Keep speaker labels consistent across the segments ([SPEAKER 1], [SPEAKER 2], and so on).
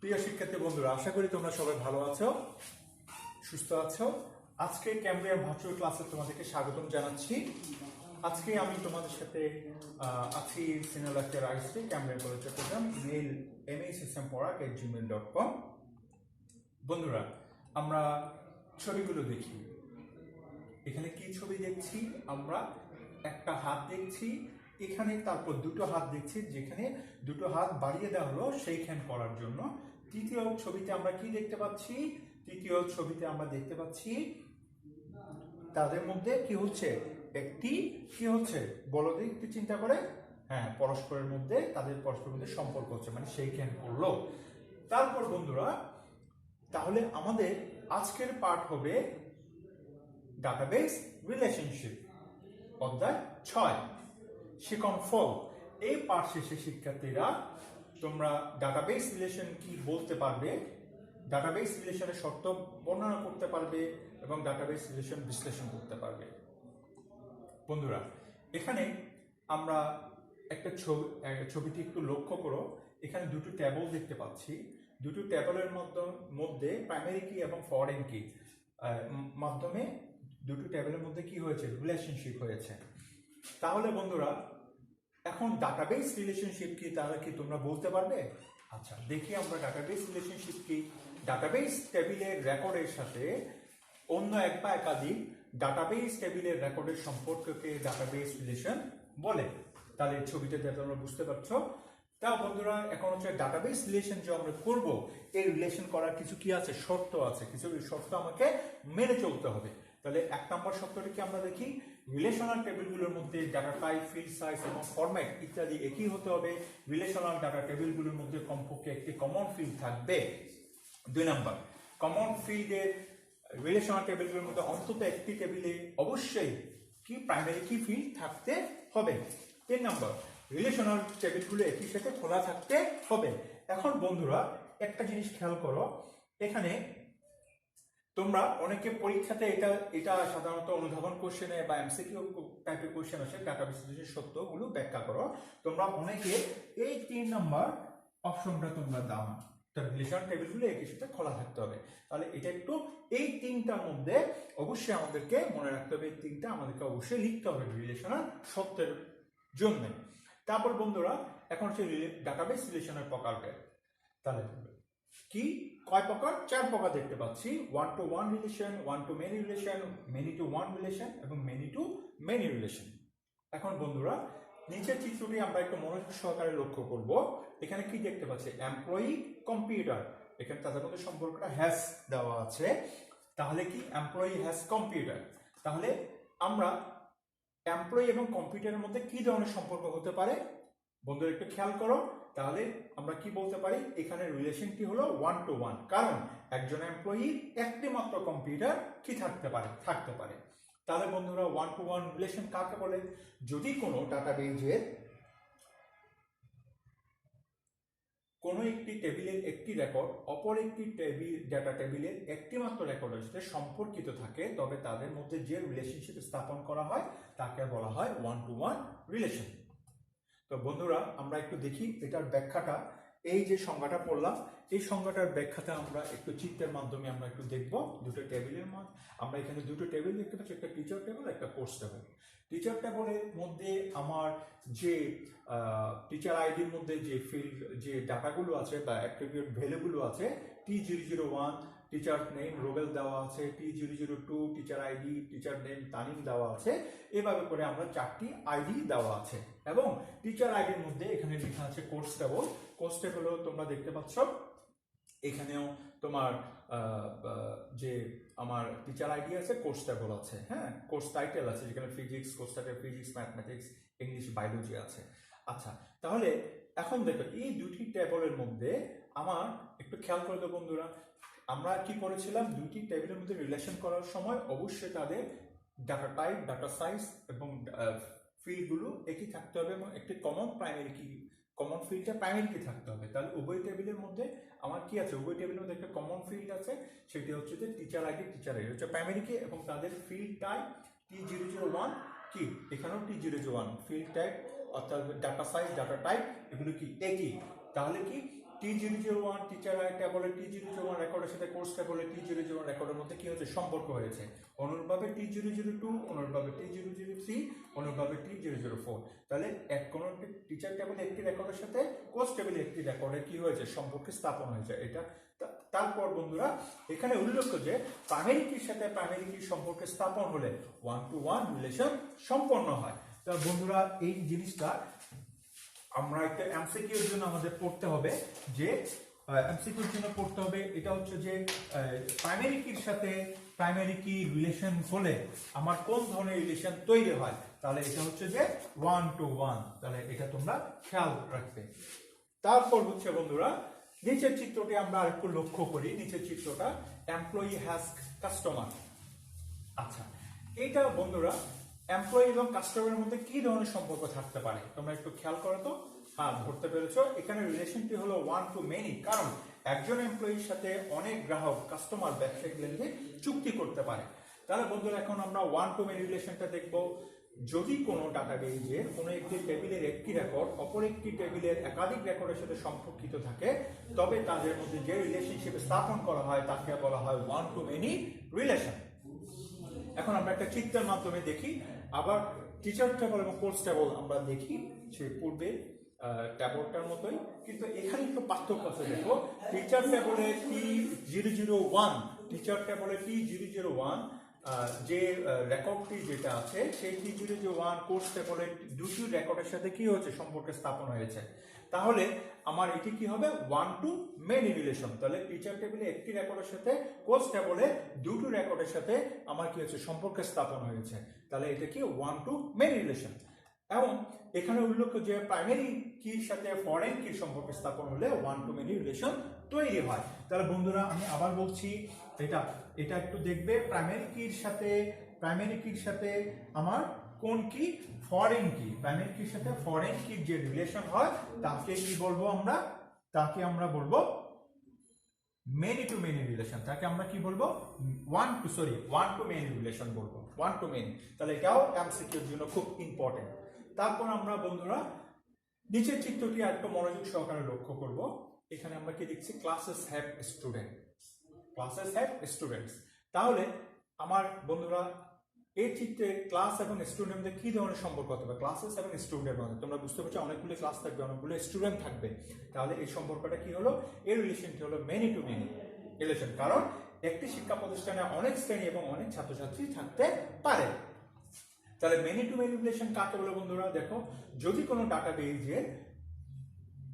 [SPEAKER 1] প্রিয় শিক্ষার্থী বন্ধুরা, আশা করি তোমরা সবাই ভালো আছো, সুস্থ আছো। আজকে ক্যামব্রিয়াম ভার্চুয়াল ক্লাসে তোমাদেরকে স্বাগতম জানাচ্ছি। আজকে আমি তোমাদের সাথে আছি সিনিয়র লেকচারার আইসি ক্যামব্রিয়াম কলেজ চট্টগ্রাম, ইমেইল masystemparak@gmail.com। বন্ধুরা, আমরা ছবিগুলো দেখি। এখানে কি ছবি দেখছি? আমরা একটা হাত দেখছি, এখানে তারপর দুটো হাত দেখছি, যেখানে দুটো হাত বাড়িয়ে দেওয়া হলো সেইখান করার জন্য। তৃতীয় ছবিতে আমরা কি দেখতে পাচ্ছি? তৃতীয় ছবিতে আমরা দেখতে পাচ্ছি তাদের মধ্যে কি হচ্ছে, কি হচ্ছে বলো তো একটু চিন্তা করে। হ্যাঁ, পরস্পরের মধ্যে তাদের পরস্পরের মধ্যে সম্পর্ক হচ্ছে, মানে সেইখান করলো। তারপর বন্ধুরা, তাহলে আমাদের আজকের পাঠ হবে ডাটাবেস রিলেশনশিপ, অধ্যায় 6 শিখন ফল। এই পাঠ শেষে শিক্ষার্থীরা তোমরা ডাটাবেস রিলেশন কি বলতে পারবে, ডাটাবেস রিলেশনের শর্ত বর্ণনা করতে পারবে এবং ডাটাবেস রিলেশন বিশ্লেষণ করতে পারবে। বন্ধুরা, এখানে আমরা একটা ছবিটি একটু লক্ষ্য করো। এখানে দুটো টেবল দেখতে পাচ্ছি। দুটো টেবলের মধ্যে প্রাইমারি কি এবং ফরেন কি মাধ্যমে দুটো টেবিলের মধ্যে কি হয়েছে, রিলেশনশিপ হয়েছে। তাহলে বন্ধুরা, এখন ডাটাবেস রিলেশনশিপ কি, তাহলে কি তোমরা বলতে পারবে? আচ্ছা, দেখি আমরা ডাটাবেস রিলেশনশিপ কি। ডাটাবেস টেবিলের রেকর্ডের সাথে অন্য এক বা একাধিক ডাটাবেস টেবিলের রেকর্ডের সম্পর্ককে ডাটাবেস রিলেশন বলে। তাহলে ছবিটা যাতে তোমরা বুঝতে পারছো। তা বন্ধুরা, এখন হচ্ছে ডাটাবেস রিলেশন যে আমরা করব, এই রিলেশন করার কিছু কি আছে, শর্ত আছে। কিছু শর্ত আমাকে মেনে চলতে হবে। তাহলে 1 নম্বর শর্তটি কি আমরা দেখি, রিলেশনাল টেবিলগুলোর মধ্যে ডাটা টাইপ, ফিল্ড সাইজ এবং ফরম্যাট ইত্যাদি একই হতে হবে। রিলেশনাল ডাটা টেবিলগুলোর মধ্যে কমপক্ষে একটি কমন ফিল্ড থাকবে। 2 নম্বর, কমন ফিল্ডের রিলেশনাল টেবিলগুলোর মধ্যে অন্তত একটি টেবিলে অবশ্যই কি প্রাইমারি কি ফিল্ড থাকতে হবে। 3 নম্বর, রিলেশনাল টেবিলগুলো একই সাথে খোলা থাকতে হবে। এখন বন্ধুরা, একটা জিনিস খেয়াল করো, এখানে তোমরা অনেকে পরীক্ষাতে এটা সাধারণত অনুধাবন কোশ্চেনে বা এমসিকিউ টাইপের কোশ্চেন আসে, ডাটা বিশ্লেষণের সত্যগুলো ব্যাখ্যা করো। তোমরা অনেকে এই 3 নম্বর অপশনটা তোমরা দাও না, রিলেশন টেবিলগুলো একই সাথে খোলা থাকতে হবে। তাহলে এটা একটু এই 3টার মধ্যে অবশ্যই আমাদেরকে মনে রাখতে হবে, এই 3টা আমাদেরকে অবশ্যই লিখতে হবে রিলেশনাল সত্যের জন্য। তারপর বন্ধুরা, এখন হচ্ছে ডাটাবেস রিলেশনের প্রকারভেদ। তাহলে কি কয় প্রকার? 4 প্রকার দেখতে পাচ্ছি। 1 to 1 relation, 1 to many relation, many to 1 relation এবং many to many রিলেশন। এখন বন্ধুরা, নিচের চিত্রটি আমরা একটু মনোযোগ সহকারে লক্ষ্য করব। এখানে কি দেখতে পাচ্ছি, এমপ্লয়ি কম্পিউটার, এখানে তাদের মধ্যে সম্পর্কটা হ্যাজ দেওয়া আছে। তাহলে কি এমপ্লয়ি হ্যাজ কম্পিউটার, তাহলে আমরা এমপ্লয়ি এবং কম্পিউটারের মধ্যে কি ধরনের সম্পর্ক হতে পারে বন্ধুরা একটু খেয়াল করো। তাহলে আমরা কি বলতে পারি, এখানে রিলেশনটি হলো 1 to 1, কারণ একজন এমপ্লয়ি একটি মাত্র কম্পিউটার কি থাকতে পারে। তাহলে বন্ধুরা, 1 to 1 রিলেশন কাকে বলে? যদি কোনো ডাটাবেজের কোনো একটি টেবিলের একটি রেকর্ড অপর একটি ডাটা টেবিলের একটি মাত্র রেকর্ডের সাথে সম্পর্কিত থাকে, তবে তাদের মধ্যে যে রিলেশনশিপ স্থাপন করা হয় তাকে বলা হয় 1 to 1 রিলেশন। তো বন্ধুরা, আমরা একটু দেখি এটার ব্যাখ্যাটা। এই যে সংজ্ঞাটা পড়লাম, এই সংজ্ঞাটার ব্যাখ্যাটা আমরা একটু চিত্রের মাধ্যমে আমরা একটু দেখব। দুটো টেবিলের মধ্যে আমরা এখানে দুটো টেবিল দেখতে পাচ্ছি, একটা টিচার টেবিল, একটা কোর্স টেবিল। টিচার টেবিলের মধ্যে আমার যে টিচার আইডির মধ্যে যে ফিল্ড যে ডাটাগুলো আছে বা অ্যাট্রিবিউট ভ্যালুগুলো আছে, T001 টিচার নেম রোবেল দেওয়া আছে, T002 teacher ID teacher name Tanim দেওয়া আছে। এভাবে করে আমরা 4টি আইডি দেওয়া আছে এবং টিচার আইডির মধ্যে এখানে লেখা আছে কোর্স টেবল। কোর্স টেবলও তোমরা দেখতে পাচ্ছ, এখানেও তোমার যে আমার টিচার আইডি আছে, কোর্স টেবল আছে, হ্যাঁ, কোর্স টাইটেল আছে, যেখানে physics, course title physics, mathematics, English, biology আছে। আচ্ছা, তাহলে এখন দেখো এই দুটি টেবলের মধ্যে আমার একটু খেয়াল করে দেবো বন্ধুরা, আমরা কি করেছিলাম, দুটি টেবিলের মধ্যে রিলেশন করার সময় অবশ্যই তাদের ডাটা টাইপ, ডাটা সাইজ এবং ফিল্ডগুলো একই থাকতে হবে এবং একটি কমন ফিল্ডটা প্রাইমারি কি থাকতে হবে। তাহলে উভয় টেবিলের মধ্যে আমার কি আছে, উভয় টেবিলের মধ্যে একটা কমন ফিল্ড আছে, সেটি হচ্ছে যে টিচার আইডি হচ্ছে প্রাইমারি কি, এবং তাদের ফিল্ড টাইপ T001 কি, এখানেও T001 ফিল্ড টাইপ অর্থাৎ ডাটা সাইজ, ডাটা টাইপ এগুলো কি একই। তাহলে কি T001 টিচার টেবলে T001 রেকর্ডের সাথে কোর্স টেবলে T001 রেকর্ডের মধ্যে কি হচ্ছে সম্পর্ক হয়েছে, অনুরূপভাবে T002, অনুরূপভাবে T003, অনুরূপভাবে T004। তাহলে কোনো একটি টিচার টেবলে একটি রেকর্ডের সাথে কোর্স টেবলে একটি রেকর্ডে কি হয়েছে সম্পর্ক স্থাপন হয়েছে। এটা তারপর বন্ধুরা এখানে উল্লেখ্য যে প্রাইমারি কির সাথে প্রাইমারি কির সম্পর্ক স্থাপন হলে 1-to-1 রিলেশন সম্পন্ন হয়। তা বন্ধুরা এই জিনিসটা আমরা একটা এমসিকিউর জন্য আমাদের পড়তে হবে, যে এমসিকিউর জন্য পড়তে হবে এটা হচ্ছে যে প্রাইমারি কির সাথে প্রাইমারি কি রিলেশন হলে আমার কোন ধরনের রিলেশন তৈরি হয়। তাহলে এটা হচ্ছে যে 1-to-1। তাহলে এটা তোমরা খেয়াল রাখবে। তারপর হচ্ছে বন্ধুরা নিচের চিত্রটি আমরা আরেকটু লক্ষ্য করি। নিচের চিত্রটা এমপ্লয়ি হ্যাজ কাস্টমার। আচ্ছা, এটা বন্ধুরা এমপ্লয়ি এবং কাস্টমারের মধ্যে কি ধরনের সম্পর্ক থাকতে পারে তোমরা একটু খেয়াল করো তো। হ্যাঁ, ধরতে পেরেছো। এখানে রিলেশনটি হলো 1-to-many, কারণ একজন এমপ্লয়ির সাথে অনেক গ্রাহক কাস্টমার ব্যবসায়িক লেনদেন চুক্তি করতে পারে। তাহলে বন্ধুরা এখন আমরা 1-to-many রিলেশনটা দেখব। যদি কোনো ডাটাবেজে কোনো একটি টেবিলের একটি রেকর্ড অপর একটি টেবিলের একাধিক রেকর্ডের সাথে সম্পর্কিত থাকে, তবে তাদের মধ্যে যে রিলেশনশিপ স্থাপন করা হয় তাকে বলা হয় 1-to-many রিলেশন। এখন আমরা একটা চিত্রের মাধ্যমে দেখি। আবার টিচার টেবল এবং কোর্স টেবল আমরা দেখি সে পূর্বে টেবলটার মতোই, কিন্তু এখানে একটু পার্থক্য আছে। দেখো, টিচার টেবলে T001, টিচার টেবলে T001 যে রেকর্ডটি যেটা আছে সেই T001 কোর্স টেবলে দুটি রেকর্ডের সাথে কি হচ্ছে সম্পর্ক স্থাপন হয়েছে। তাহলে আমার এটি কি হবে 1-to-many রিলেশন। তাহলে টিচার টেবিলে একটি রেকর্ডের সাথে কোর্স টেবলে দুটো রেকর্ডের সাথে আমার কি হচ্ছে সম্পর্ক স্থাপন হয়েছে। তাহলে এটা কি 1-to-many রিলেশন। এবং এখানে উল্লেখ্য যে প্রাইমারি কির সাথে ফরেন কির সম্পর্ক স্থাপন হলে 1-to-many রিলেশন তৈরি হয়। তাহলে বন্ধুরা আমি আবার বলছি, এটা একটু দেখবে। প্রাইমারি কির সাথে আমার কোন কি ফরেন কি, প্রাইমারি কির সাথে ফরেন কির যে রিলেশন হয় তাকে কি বলবো আমরা, তাকে আমরা বলবো মেনি টু মেনি রিলেশন। তাকে আমরা কি বলবো 1-to-many রিলেশন বলবো, 1-to-many। তাহলে এটাও এমসিকিউর জন্য খুব ইম্পর্টেন্ট। তারপর আমরা বন্ধুরা নিচের চিত্রটি একটু মনোযোগ সহকারে লক্ষ্য করব। এখানে আমরা কি দেখছি, ক্লাসেস হ্যাভ স্টুডেন্টস। তাহলে আমার বন্ধুরা এই চিত্রে ক্লাস এবং স্টুডেন্টদের কি ধরনের সম্পর্ক হতে পারে, ক্লাসেস এবং স্টুডেন্টের মধ্যে। তোমরা বুঝতে পারছো অনেকগুলো ক্লাস থাকবে, অনেকগুলো স্টুডেন্ট থাকবে। তাহলে এই সম্পর্কটা কি হলো, এই রিলেশনটি হলো মেনি টু মেনি রিলেশন, কারণ একটি শিক্ষা প্রতিষ্ঠানে অনেক শ্রেণী এবং অনেক ছাত্রছাত্রী থাকতে পারে। তাহলে মেনি টু মেনি রিলেশন কাকে বলে বন্ধুরা? দেখো, যদি কোনো ডাটাবেজে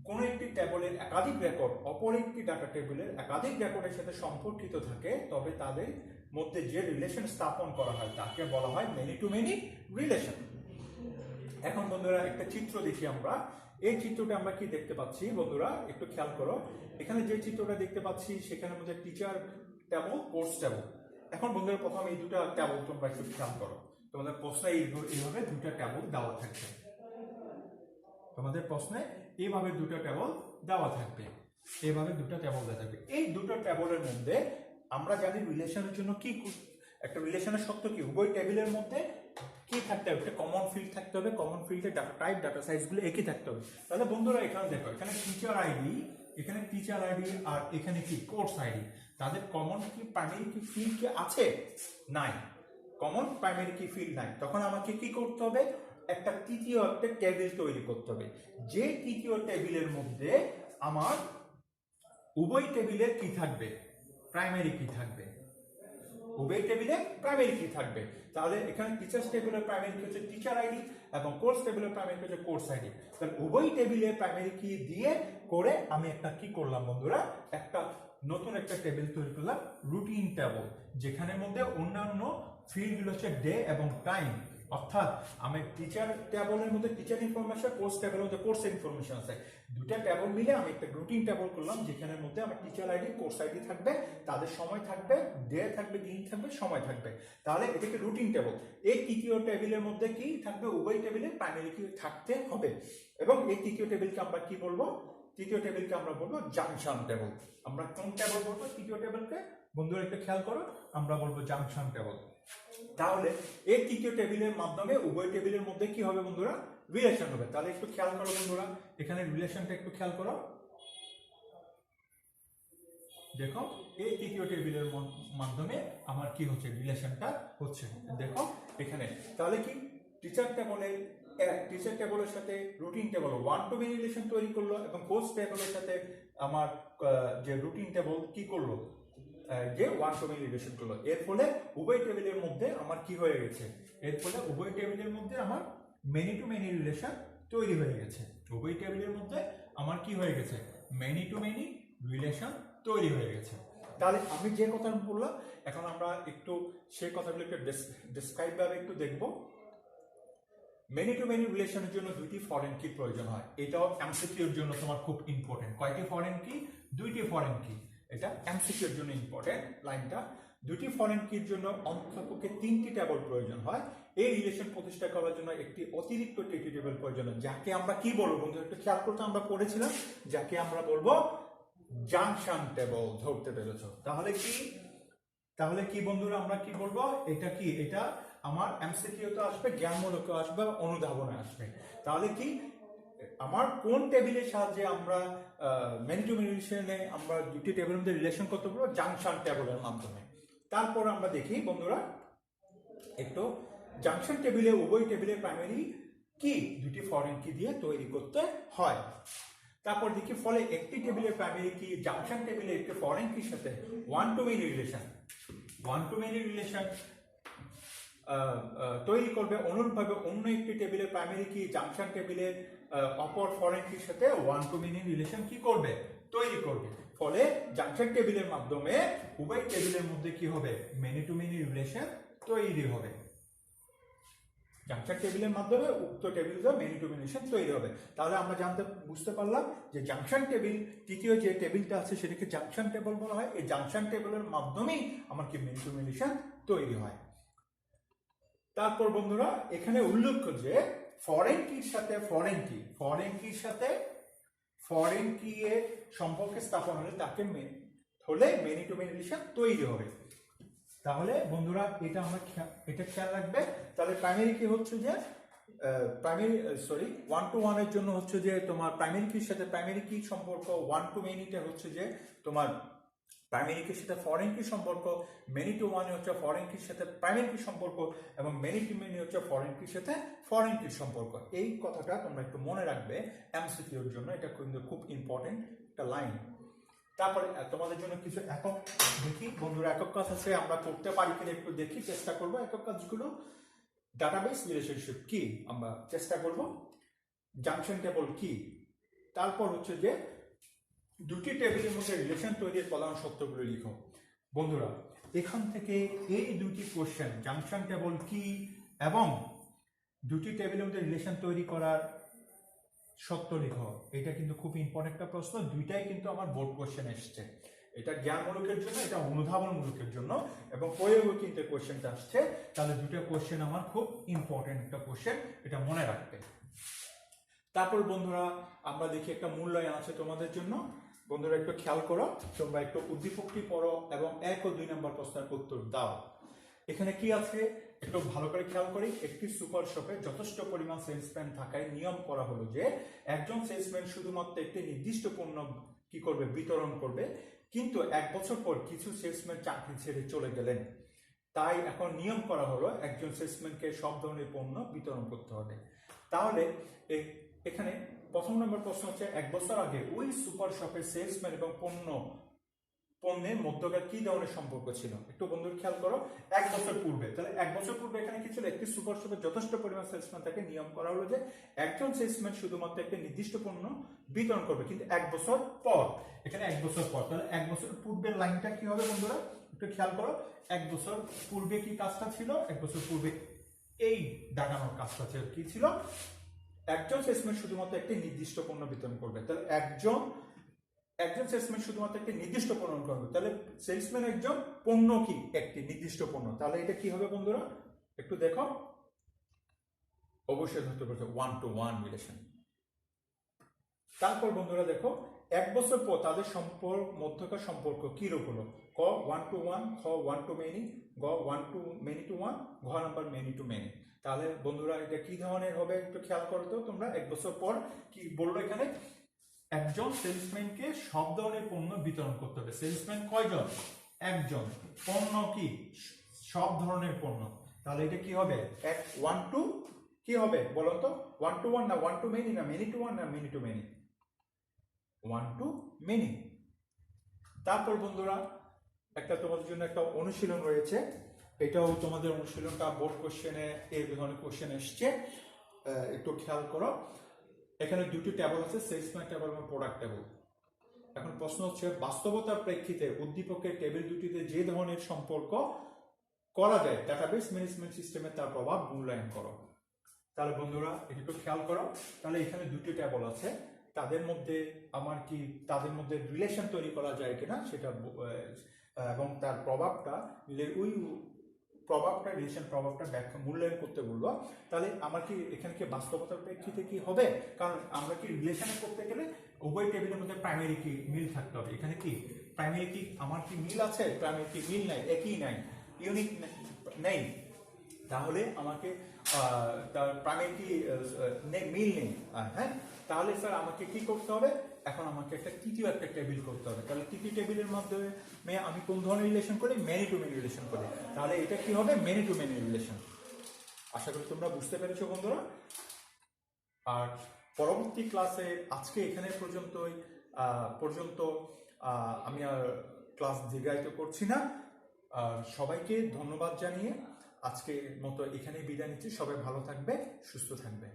[SPEAKER 1] কোনো একটি টেবিলের একাধিক রেকর্ড অপর একটি ডাটা টেবিলের একাধিক রেকর্ডের সাথে সম্পর্কিত থাকে, তবে তাদের মধ্যে যে রিলেশন স্থাপন করা হয় তাকে বলা হয় মেনি টু মেনি রিলেশন। এখন বন্ধুরা একটা চিত্র দেখি আমরা। এই চিত্রটা আমরা কি দেখতে পাচ্ছি বন্ধুরা একটু খেয়াল করো। এখানে যে চিত্রটা দেখতে পাচ্ছি সেখানের মধ্যে টিচার টেবল, কোর্স টেবল। এখন বন্ধুরা প্রথম এই দুটো টেবল তোমরা একটু খেয়াল করো। তোমাদের প্রশ্নে এইভাবে দুটো টেবল দেওয়া থাকবে, তোমাদের প্রশ্নে এইভাবে দুটো টেবল দেওয়া থাকবে, এইভাবে দুটো টেবল দেওয়া থাকবে। এই দুটো টেবলের মধ্যে আমরা জানি রিলেশনের জন্য কি, একটা রিলেশনের শর্ত কি, উভয় টেবিলের মধ্যে কি থাকতে হবে, একটা কমন ফিল্ড থাকতে হবে। কমন ফিল্ডের ডাটা টাইপ, ডাটা সাইজগুলো একই থাকতে হবে। তাহলে বন্ধুরা এখানে দেখো, এখানে টিচার আইডি আর এখানে কি কোর্স আইডি, তাদের কমন কি প্রাইমারি কি ফিল্ড কি আছে? নাই, কমন প্রাইমারি কি ফিল্ড নাই। তখন আমাকে কি করতে হবে, একটা তৃতীয় একটা টেবিল তৈরি করতে হবে। যে তৃতীয় টেবিলের মধ্যে আমার উভয় টেবিলের কি থাকবে, প্রাইমারি কি থাকবে, উভয় টেবিলে প্রাইমারি কি থাকবে। তাহলে এখানে টিচার্স টেবিলের প্রাইমারি কি হচ্ছে টিচার আইডি এবং কোর্স টেবিলের প্রাইমারি কি হচ্ছে কোর্স আইডি। তাহলে উভয় টেবিলে প্রাইমারি কি দিয়ে করে আমি একটা কি করলাম বন্ধুরা, একটা নতুন একটা টেবিল তৈরি করলাম, রুটিন টেবিল, যেখানের মধ্যে অন্যান্য ফিল্ডগুলো হচ্ছে ডে এবং টাইম। অর্থাৎ আমি টিচার টেবিলের মধ্যে টিচার ইনফরমেশন, কোর্স টেবিলের মধ্যে কোর্স ইনফরমেশন আছে। দুটা টেবিল মিলে আমি একটা রুটিন টেবিল করলাম, যেখানের মধ্যে আমার টিচার আইডি, কোর্স আইডি থাকবে, তাদের সময় থাকবে, ডে থাকবে, দিন থাকবে, সময় থাকবে। তাহলে এটাকে রুটিন টেবিল। এই তৃতীয় টেবিলের মধ্যে কি থাকবে, উভয় টেবিলে প্রাইমারি কি থাকতে হবে। এবং এই তৃতীয় টেবিলকে আমরা কি বলবো, তৃতীয় টেবিলকে আমরা বলবো জাংশন টেবিল। আমরা কোন টেবিল বলবো তৃতীয় টেবিলকে বন্ধুরা একটু খেয়াল করো, আমরা বলবো জাংশন টেবিল। তাহলে এই তৃতীয় টেবিলের মাধ্যমে উভয় টেবিলের মধ্যে কি হবে বন্ধুরা, রিলেশন হবে। তাহলে একটু খেয়াল করো বন্ধুরা, এখানে রিলেশনটা একটু খেয়াল করো। দেখো এই তৃতীয় টেবিলের মাধ্যমে আমার কি হচ্ছে, রিলেশনটা হচ্ছে। দেখো এখানে তাহলে কি টিচার টেবলের সাথে routine table one to many relation তৈরি করলো, এবং কোর্স টেবলের সাথে আমার যে রুটিন টেবল কি করলো, যে ওয়ান টু মেনি রিলেশন করলো। এর ফলে উভয় টেবিলের মধ্যে আমার কি হয়ে গেছে, এর ফলে উভয় টেবিলের মধ্যে আমার মেনি টু মেনি রিলেশন তৈরি হয়ে গেছে। উভয় টেবিলের মধ্যে আমার কি হয়ে গেছে, মেনি টু মেনি রিলেশন তৈরি হয়ে গেছে। তাহলে আমি যে কথা বললাম, এখন আমরা একটু সেই কথাগুলো একটু ডেসক্রাইব ভাবে একটু দেখব। মেনি টু মেনি রিলেশনের জন্য দুইটি ফরেন কি প্রয়োজন হয়। এটাও এমসিকিউর জন্য তোমার খুব ইম্পর্টেন্ট। কয়টি ফরেন কি? দুইটি ফরেন কি। এটা এমসিকিউর জন্য ইম্পর্টেন্ট লাইনটা। দুইটি ফরেন কির জন্য অন্ততপক্ষে 3টি টেবল প্রয়োজন হয়। এই রিলেশন প্রতিষ্ঠা করার জন্য একটি অতিরিক্ত টেটি টেবল প্রয়োজন হয়, যাকে আমরা কি বলবো বন্ধু, একটু খেয়াল করতে আমরা পড়েছিলাম, যাকে আমরা বলবো জাংশন টেবল। ধরতে পেরেছো? তাহলে কি বন্ধুরা, আমরা কি বলবো, এটা কি, এটা আমার এমসিকিউ তো আসবে, জ্ঞানমূলক আসবে, অনুধাবনে আসবে। তাহলে কি আমার কোন টেবিলের সাহায্যে আমরা মেনি টু মেনি রিলেশনে আমরা দুটি টেবিলের মধ্যে রিলেশন করতে পারবো? জাংশন টেবিলের মাধ্যমে। তারপর আমরা দেখি বন্ধুরা একটু, জাংশন টেবিলে উভয় টেবিলের প্রাইমারি কি দুটি ফরেন কি দিয়ে তৈরি করতে হয়। তারপর দেখি ফলে একটি টেবিলের প্রাইমারি কি জাংশন টেবিলে একটি ফরেন কির সাথে ওয়ান টু মেনি রিলেশন তৈরি করবে। অনুরূপভাবে অন্য একটি টেবিলের প্রাইমারি কি জাংশন টেবিলের অপর ফরেন কির সাথে ওয়ান টু মেনি রিলেশন কি করবে, তৈরি করবে। ফলে জাংশন টেবিলের মাধ্যমে উভয় টেবিলের মধ্যে কি হবে, মেনি টু মেনি রিলেশন তৈরি হবে। জাংশন টেবিলের মাধ্যমে উক্ত টেবিলে মেনি টু মেনি রিলেশন তৈরি হবে। তাহলে আমরা বুঝতে পারলাম যে জাংশন টেবিল, তৃতীয় যে টেবিলটা আছে সেটাকে জাংশন টেবিল বলা হয়। এই জাংশন টেবিলের মাধ্যমেই আমার কি মেনি টু মেনি রিলেশন তৈরি হয়। তারপর বন্ধুরা এখানে উল্লেখ্য যে ফরেন কির সাথে ফরেন কি এর সম্পর্কে স্থাপন হলে তাকে মেনি টু মেনি রিলেশন তৈরি হবে। তাহলে বন্ধুরা এটা আমরা খেয়াল রাখবে। তাহলে প্রাইমারি কি হচ্ছে যে ওয়ান টু ওয়ান এর জন্য হচ্ছে যে তোমার প্রাইমারি কির সাথে প্রাইমারি কি সম্পর্ক, ওয়ান টু মেনিটা হচ্ছে যে তোমার প্রাইমারি কির সাথে ফরেন কি সম্পর্ক, মেনি টু ওয়ান হচ্ছে ফরেন কির সাথে প্রাইমারি কি সম্পর্ক, এবং মেনি টু মেনি হচ্ছে ফরেন কির সাথে ফরেন কির সম্পর্ক। এই কথাটা তোমরা একটু মনে রাখবে এমসিকিউর জন্য, এটা কিন্তু খুব ইম্পর্টেন্ট একটা লাইন। তারপরে তোমাদের জন্য কিছু একক দেখি বন্ধুরা, একক কাজ আছে, আমরা করতে পারি কিনা একটু দেখি, চেষ্টা করবো একক কাজগুলো। ডাটাবেস রিলেশনশিপ কি আমরা চেষ্টা করব, জাংশন টেবল কি, তারপর হচ্ছে যে দুটি টেবিলের মধ্যে রিলেশন তৈরির প্রধান সত্যগুলো লিখো। বন্ধুরা এখান থেকে এই দুটি কোশ্চেন, জাংশন টেবল কি এবং দুটি টেবিলের মধ্যে রিলেশন তৈরি করার সত্য লিখো, এটা কিন্তু খুব ইম্পর্টেন্ট একটা প্রশ্ন। দুইটাই কিন্তু আমার বোর্ড কোশ্চেন এসছে, এটা জ্ঞানমূলকের জন্য, এটা অনুধাবনমূলকের জন্য, এবং প্রয়োগও কিন্তু কোশ্চেনটা আসছে। তাহলে দুটো কোশ্চেন আমার খুব ইম্পর্টেন্ট একটা কোশ্চেন, এটা মনে রাখবে। তারপর বন্ধুরা আমরা দেখি একটা মূল্যায়ন আছে তোমাদের জন্য। বন্ধুরা একটু খেয়াল করো, তোমরা একটু উদ্দীপকটি পড়ো এবং 1 ও 2 নম্বর প্রশ্নের উত্তর দাও। এখানে কি আছে একটু ভালো করে খেয়াল করি। একটি সুপার শপে যথেষ্ট পরিমাণ সেলসম্যান থাকায় নিয়ম করা হলো যে একজন সেলসম্যান শুধুমাত্র একটি নির্দিষ্ট পণ্য কি করবে, বিতরণ করবে। কিন্তু 1 বছর পর কিছু সেলসম্যান চাকরি ছেড়ে চলে গেলেন, তাই এখন নিয়ম করা হলো একজন সেলসম্যানকে সব ধরনের পণ্য বিতরণ করতে হবে। তাহলে এখানে প্রথম নম্বর প্রশ্ন হচ্ছে 1 বছর আগে ওই সুপার শপের সেলসম্যান এবং পণ্যের মধ্যকার কি ধরনের সম্পর্ক ছিল। একটু বন্ধুরা খেয়াল করো, 1 বছর পূর্বে, তাহলে 1 বছর পূর্বে এখানে কি ছিল, একটি সুপার শপে যথেষ্ট পরিমাণ সেলসম্যান থাকে, নিয়ম করা হলো যে একজন সেলসম্যান শুধুমাত্র একটি নির্দিষ্ট পণ্য বিতরণ করবে, কিন্তু 1 বছর পর। এখানে 1 বছর পর, তাহলে 1 বছর পূর্বের লাইনটা কি হবে বন্ধুরা, একটু খেয়াল করো। 1 বছর পূর্বে কি কাজটা ছিল, 1 বছর পূর্বে এই দাগানোর কাজটা কি ছিল, একজন সেলসম্যান শুধুমাত্র একটি নির্দিষ্ট পণ্য বিতরণ করবে। তাহলে একজন সেলসম্যান শুধুমাত্র একটি নির্দিষ্ট পণ্য করবে, তাহলে সেলসম্যান একজন, পণ্য কি একটি নির্দিষ্ট পণ্য। তাহলে এটা কি হবে বন্ধুরা, একটু দেখো, অবশ্যই ধরতে পারছো 1 to 1 রিলেশন। তারপর বন্ধুরা দেখো 1 বছর পর তাদের মধ্যকার সম্পর্ক কি রূপ হলো। ক 1 to 1, খ 1 to many, গ 1 to many to 1, ঘ নাম্বার many to many। তাহলে বন্ধুরা এটা কি ধরনের হবে একটু খেয়াল করো তো তোমরা। 1 বছর পর কি বললো এখানে, একজন সেলসম্যানকে সব ধরনের পণ্য বিতরণ করতে হবে। সেলসম্যান কয়জন? একজন। পণ্য কি? সব ধরনের পণ্য। তাহলে এটা কি হবে? এক 1 to কি হবে বলো তো? 1 to 1 না 1 to many না many to 1 না many to many? 1 to many। তারপর বন্ধুরা একটা তোমাদের জন্য একটা অনুশীলন রয়েছে, এটাও তোমাদের অনুশীলনটা বোর্ড কোশ্চেনে এই ধরনের কোশ্চেন এসছে, একটু খেয়াল করো। এখানে দুটি টেবল আছে, সেলসম্যান টেবল এবং প্রোডাক্ট টেবল। এখন প্রশ্ন হচ্ছে বাস্তবতার প্রেক্ষিতে উদ্দীপকের টেবিল দুটিতে যে ধরনের সম্পর্ক করা যায় ডাটাবেস ম্যানেজমেন্ট সিস্টেমে তার প্রভাব মূল্যায়ন করো। তাহলে বন্ধুরা একটু খেয়াল করো, তাহলে এখানে দুটি টেবল আছে, তাদের মধ্যে তাদের মধ্যে রিলেশন তৈরি করা যায় কিনা সেটা এবং তার প্রভাবটা ওই রিলেশন প্রভাবটা ব্যাখ্যা মূল্যায়ন করতে বলবো। তাহলে আমার কি এখানে কি বাস্তবতার প্রেক্ষিতে কি হবে? কারণ আমরা কি রিলেশনে করতে গেলে উভয় টেবিলের মধ্যে প্রাইমারি কি মিল থাকতে হবে। এখানে কি প্রাইমারি কি আমার কি মিল আছে? প্রাইমারি কি মিল নাই, একই নাই, ইউনিক নেই। তাহলে আমাকে তার প্রাইমারি কি মিল নেই, হ্যাঁ। তাহলে স্যার আমাকে কি করতে হবে? এখন আমাকে তৃতীয় একটা টেবিল করতে হবে। তাহলে তৃতীয় টেবিলের মাধ্যমে আমি কোন ধরনের রিলেশন করি? মেনি টু মেনি রিলেশন করি। তাহলে এটা কি হবে? Many to many relation. আশা করি তোমরা বুঝতে পেরেছো বন্ধুরা। আর পরবর্তী ক্লাসে আজকে এখানে পর্যন্ত আমি আর ক্লাস দীর্ঘায়িত করছি না। সবাইকে ধন্যবাদ জানিয়ে আজকের মতো এখানেই বিদায় নিচ্ছি। সবাই ভালো থাকবে, সুস্থ থাকবে।